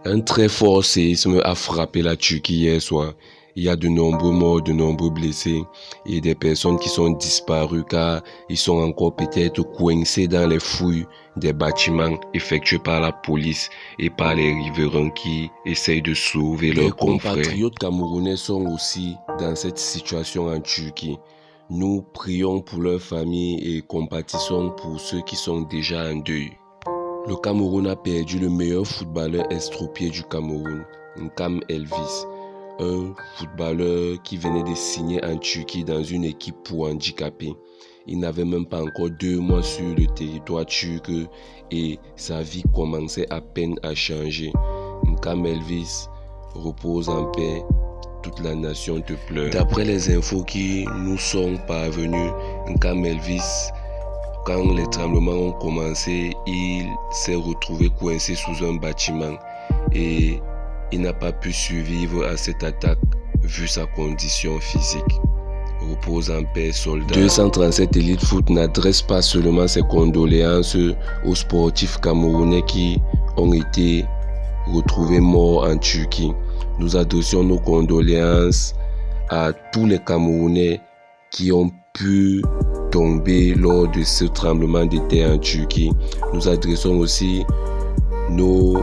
Un très fort séisme a frappé la Turquie hier soir. Il y a de nombreux morts, de nombreux blessés et des personnes qui sont disparues car ils sont encore peut-être coincés dans les fouilles des bâtiments effectués par la police et par les riverains qui essayent de sauver leurs confrères. Les compatriotes camerounais sont aussi dans cette situation en Turquie. Nous prions pour leurs familles et compatissons pour ceux qui sont déjà en deuil. Le Cameroun a perdu le meilleur footballeur estropié du Cameroun, Nkam Elvis, un footballeur qui venait de signer en Turquie dans une équipe pour handicapés. Il n'avait même pas encore 2 mois sur le territoire turc et sa vie commençait à peine à changer. Nkam Elvis repose en paix, toute la nation te pleure. D'après les infos qui nous sont parvenues, Nkam Elvis, quand les tremblements ont commencé, il s'est retrouvé coincé sous un bâtiment et il n'a pas pu survivre à cette attaque vu sa condition physique. Repose en paix, soldat. 237 Elite Foot n'adresse pas seulement ses condoléances aux sportifs camerounais qui ont été retrouvés morts en Turquie. Nous adressons nos condoléances à tous les Camerounais qui ont pu tomber lors de ce tremblement de terre en Turquie. Nous adressons aussi nos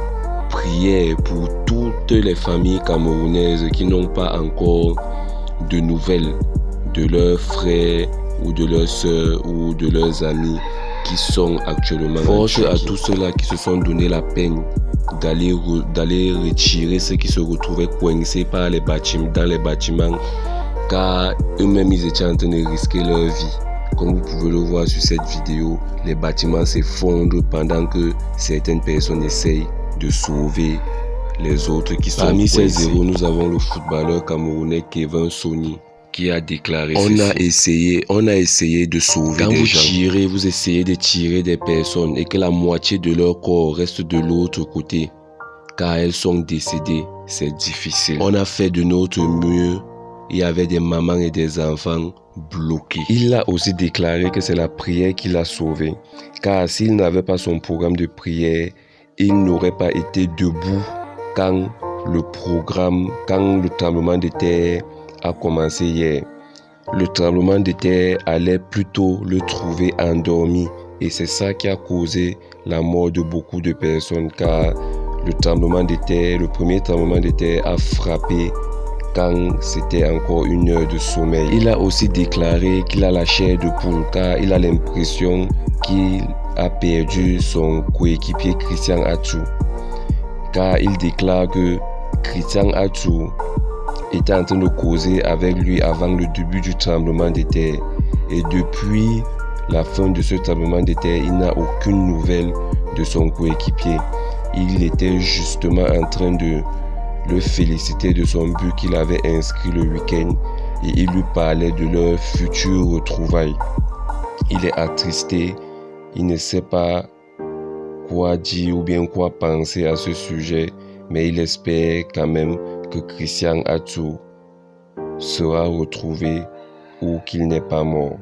prières pour toutes les familles camerounaises qui n'ont pas encore de nouvelles de leurs frères ou de leurs sœurs ou de leurs amis qui sont actuellement en Turquie. Force à tous ceux-là qui se sont donné la peine d'aller retirer ceux qui se retrouvaient coincés dans les bâtiments car eux-mêmes ils étaient en train de risquer leur vie. Comme vous pouvez le voir sur cette vidéo, les bâtiments s'effondrent pendant que certaines personnes essayent de sauver les autres qui sont parmi ces héros. Nous avons le footballeur camerounais Kevin Sony qui a déclaré on a essayé de sauver des gens. Vous essayez de tirer des personnes et que la moitié de leur corps reste de l'autre côté car elles sont décédées, c'est difficile. On a fait de notre mieux. Il y avait des mamans et des enfants bloqués. Il a aussi déclaré que c'est la prière qui l'a sauvé. Car s'il n'avait pas son programme de prière, il n'aurait pas été debout quand le tremblement de terre a commencé hier. Le tremblement de terre allait plutôt le trouver endormi. Et c'est ça qui a causé la mort de beaucoup de personnes. Car le premier tremblement de terre a frappé quand c'était encore 1 heure de sommeil. Il a aussi déclaré qu'il a la chair de poule car il a l'impression qu'il a perdu son coéquipier Christian Atsu. Car il déclare que Christian Atsu était en train de causer avec lui avant le début du tremblement de terre. Et depuis la fin de ce tremblement de terre, il n'a aucune nouvelle de son coéquipier. Il était justement en train de le féliciter de son but qu'il avait inscrit le week-end et il lui parlait de leur futur retrouvailles. Il est attristé, il ne sait pas quoi dire ou bien quoi penser à ce sujet, mais il espère quand même que Christian Atsu sera retrouvé ou qu'il n'est pas mort.